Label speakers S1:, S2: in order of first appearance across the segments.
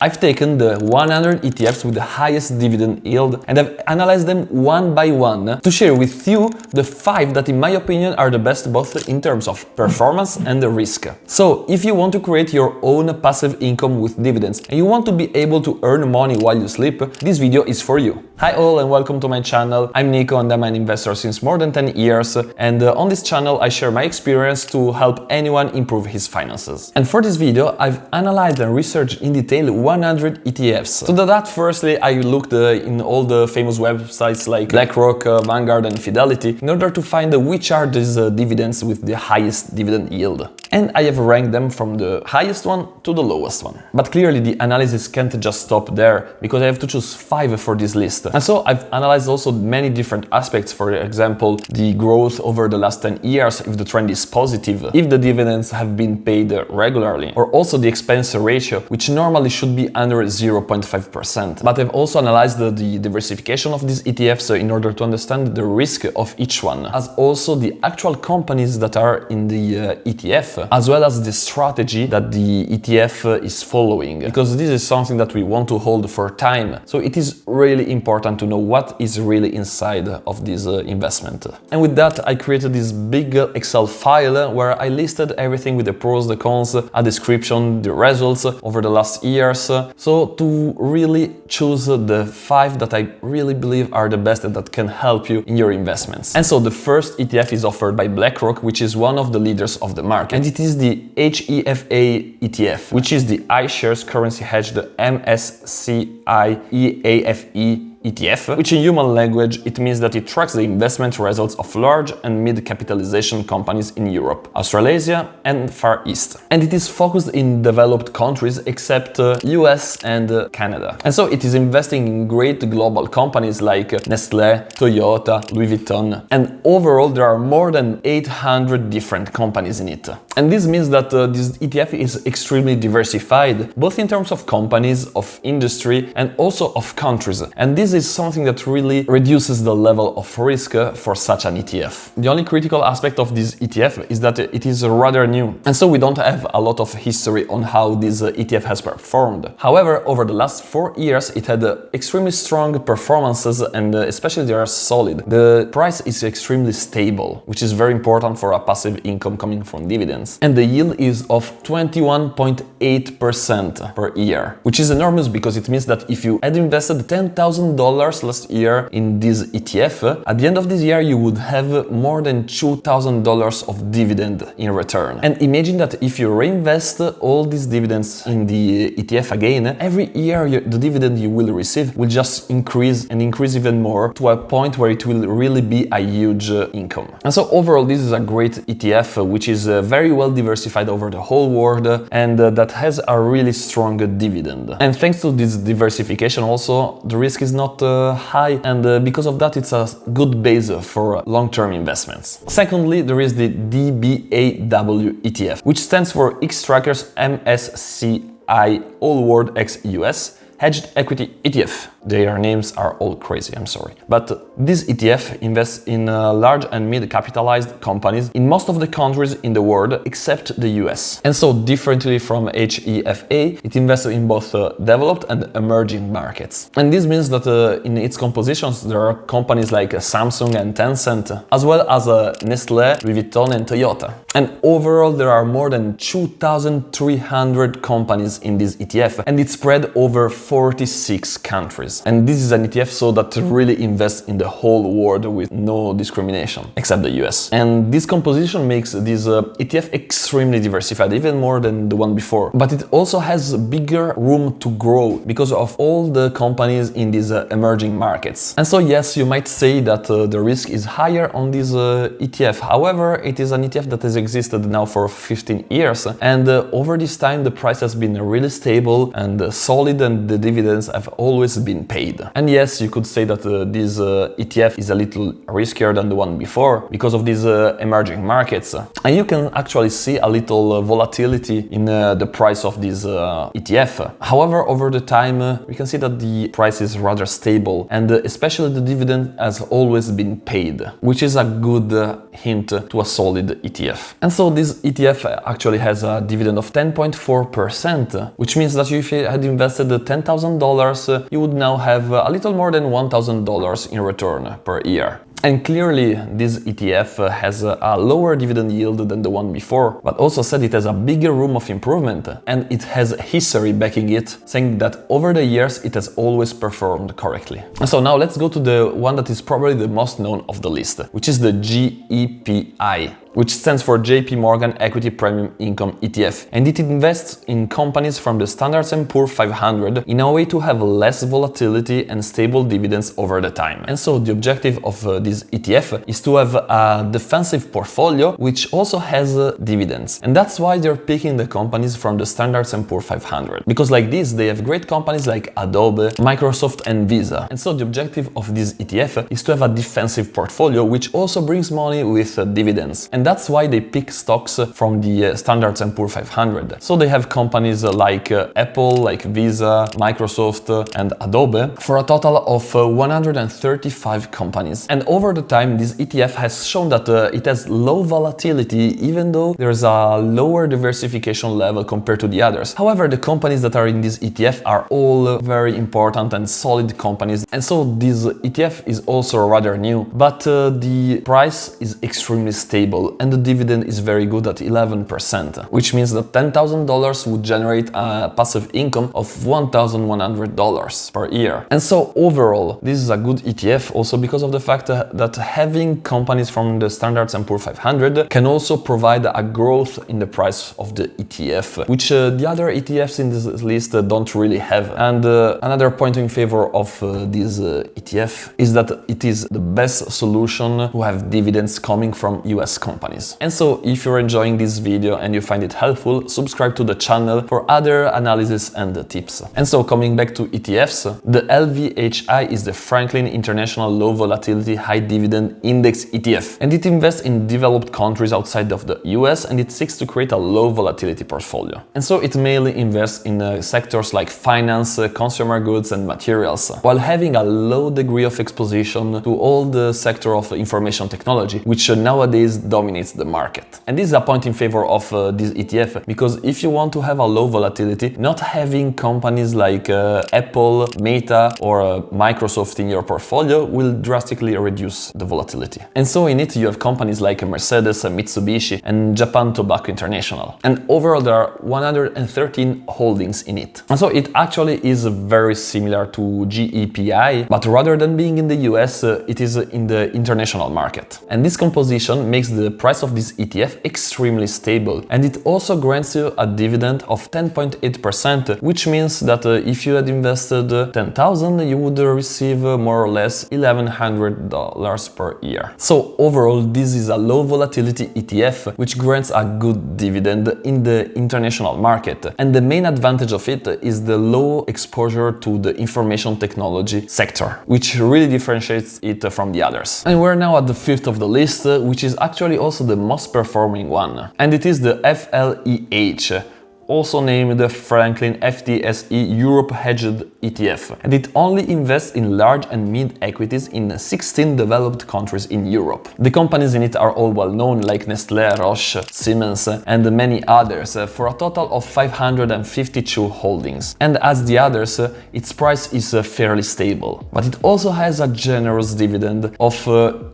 S1: I've taken the 100 ETFs with the highest dividend yield and I've analyzed them one by one to share with you the 5 that in my opinion are the best both in terms of performance and the risk. So if you want to create your own passive income with dividends and you want to be able to earn money while you sleep, this video is for you. Hi all and welcome to my channel. I'm Nico and I'm an investor since more than 10 years and on this channel I share my experience to help anyone improve his finances. And for this video I've analyzed and researched in detail 100 ETFs. To do that, firstly, I looked in all the famous websites like BlackRock, Vanguard and Fidelity in order to find which are these dividends with the highest dividend yield. And I have ranked them from the highest one to the lowest one. But clearly the analysis can't just stop there, because I have to choose 5 for this list. And so I've analyzed also many different aspects, for example, the growth over the last 10 years, if the trend is positive, if the dividends have been paid regularly, or also the expense ratio, which normally should be under 0.5%. But I've also analyzed the diversification of these ETFs in order to understand the risk of each one, as also the actual companies that are in the ETF, as well as the strategy that the ETF is following, because this is something that we want to hold for time. So it is really important to know what is really inside of this investment. And with that, I created this big Excel file where I listed everything with the pros, the cons, a description, the results over the last years. So to really choose the 5 that I really believe are the best and that can help you in your investments. And so the first ETF is offered by BlackRock, which is one of the leaders of the market. And it is the HEFA ETF, which is the iShares Currency Hedged MSCI EAFE ETF, which in human language it means that it tracks the investment results of large and mid-capitalization companies in Europe, Australasia and Far East. And it is focused in developed countries except US and Canada. And so it is investing in great global companies like Nestlé, Toyota, Louis Vuitton. And overall there are more than 800 different companies in it. And this means that this ETF is extremely diversified, both in terms of companies, of industry and also of countries. And this is something that really reduces the level of risk for such an ETF. The only critical aspect of this ETF is that it is rather new, and so we don't have a lot of history on how this ETF has performed. However, over the last 4 years it had extremely strong performances and especially they are solid. The price is extremely stable, which is very important for a passive income coming from dividends. And the yield is of 21.8% per year, which is enormous because it means that if you had invested $10,000 last year in this ETF, at the end of this year you would have more than $2,000 of dividend in return. And imagine that if you reinvest all these dividends in the ETF again, every year the dividend you will receive will just increase and increase even more to a point where it will really be a huge income. And so overall this is a great ETF which is very well diversified over the whole world and that has a really strong dividend. And thanks to this diversification also the risk is not high, and because of that it's a good base for long-term investments. Secondly, there is the DBAW ETF, which stands for X-Trackers MSCI All World X US Hedged Equity ETF. Their names are all crazy, I'm sorry. But this ETF invests in large and mid-capitalized companies in most of the countries in the world except the US. And so differently from HEFA, it invests in both developed and emerging markets. And this means that in its compositions there are companies like Samsung and Tencent, as well as Nestlé, Louis Vuitton and Toyota. And overall there are more than 2,300 companies in this ETF, and it's spread over 46 countries. And this is an ETF so that really invests in the whole world with no discrimination, except the US. And this composition makes this ETF extremely diversified, even more than the one before. But it also has bigger room to grow because of all the companies in these emerging markets. And so yes, you might say that the risk is higher on this ETF. However, it is an ETF that has existed now for 15 years. And over this time, the price has been really stable and solid, and the the dividends have always been paid. And yes, you could say that this ETF is a little riskier than the one before because of these emerging markets. And you can actually see a little volatility in the price of this ETF. However, over the time, we can see that the price is rather stable, and especially the dividend has always been paid, which is a good hint to a solid ETF. And so this ETF actually has a dividend of 10.4%, which means that if you had invested $10,000, you would now have a little more than $1,000 in return per year. And clearly, this ETF has a lower dividend yield than the one before, but also said it has a bigger room of improvement, and it has history backing it, saying that over the years it has always performed correctly. So now let's go to the one that is probably the most known of the list, which is the GEPI, which stands for JP Morgan Equity Premium Income ETF, and it invests in companies from the Standard & Poor's 500 in a way to have less volatility and stable dividends over the time. And so the objective of this ETF is to have a defensive portfolio which also has dividends, and that's why they're picking the companies from the Standard & Poor's 500, because like this they have great companies like Adobe, Microsoft and Visa. And so the objective of this ETF is to have a defensive portfolio which also brings money with dividends. And that's why they pick stocks from the Standard & Poor's 500. So they have companies like Apple, like Visa, Microsoft and Adobe for a total of 135 companies. And over the time, this ETF has shown that it has low volatility, even though there's a lower diversification level compared to the others. However, the companies that are in this ETF are all very important and solid companies. And so this ETF is also rather new, but the price is extremely stable and the dividend is very good at 11%, which means that $10,000 would generate a passive income of $1,100 per year. And so overall, this is a good ETF also because of the fact that having companies from the Standard & Poor's 500 can also provide a growth in the price of the ETF, which the other ETFs in this list don't really have. And another point in favor of this ETF is that it is the best solution to have dividends coming from US companies. And so if you're enjoying this video and you find it helpful, subscribe to the channel for other analysis and tips. And so coming back to ETFs, the LVHI is the Franklin International Low Volatility High Dividend Index ETF, and it invests in developed countries outside of the US, and it seeks to create a low volatility portfolio. And so it mainly invests in sectors like finance, consumer goods and materials, while having a low degree of exposition to all the sector of information technology, which nowadays dominates the market. And this is a point in favor of this ETF, because if you want to have a low volatility, not having companies like Apple, Meta or Microsoft in your portfolio will drastically reduce the volatility. And so in it you have companies like Mercedes, Mitsubishi and Japan Tobacco International. And overall there are 113 holdings in it. And so it actually is very similar to GEPI, but rather than being in the US, it is in the international market. And this composition makes the price of this ETF extremely stable, and it also grants you a dividend of 10.8%, which means that if you had invested 10,000, you would receive more or less $1,100 per year. So overall, this is a low volatility ETF which grants a good dividend in the international market, and the main advantage of it is the low exposure to the information technology sector, which really differentiates it from the others. And we're now at the fifth of the list, which is actually also the most performing one, and it is the FLEH, also named the Franklin FTSE Europe Hedged ETF, and it only invests in large and mid equities in 16 developed countries in Europe. The companies in it are all well known, like Nestlé, Roche, Siemens and many others, for a total of 552 holdings. And as the others, its price is fairly stable, but it also has a generous dividend of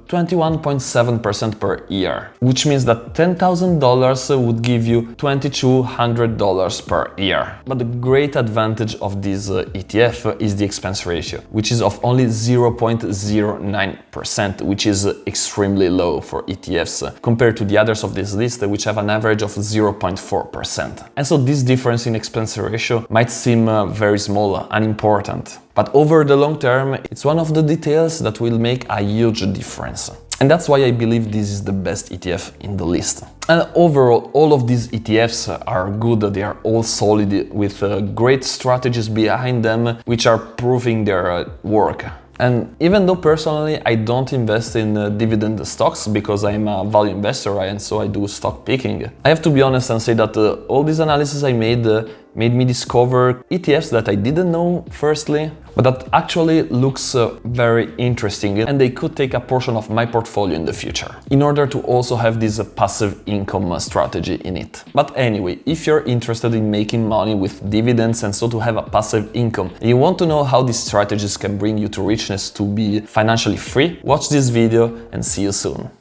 S1: 21.7% per year, which means that $10,000 would give you $2,200 per year. But the great advantage of this ETF is the expense ratio, which is of only 0.09%, which is extremely low for ETFs compared to the others of this list, which have an average of 0.4%. And so this difference in expense ratio might seem very small, unimportant, but over the long term, it's one of the details that will make a huge difference. And that's why I believe this is the best ETF in the list. And overall, all of these ETFs are good, they are all solid with great strategies behind them, which are proving their work. And even though personally I don't invest in dividend stocks because I'm a value investor and so I do stock picking, I have to be honest and say that all these analyses I made me discover ETFs that I didn't know firstly, but that actually looks very interesting, and they could take a portion of my portfolio in the future in order to also have this passive income strategy in it. But anyway, if you're interested in making money with dividends and so to have a passive income, and you want to know how these strategies can bring you to richness to be financially free, watch this video and see you soon.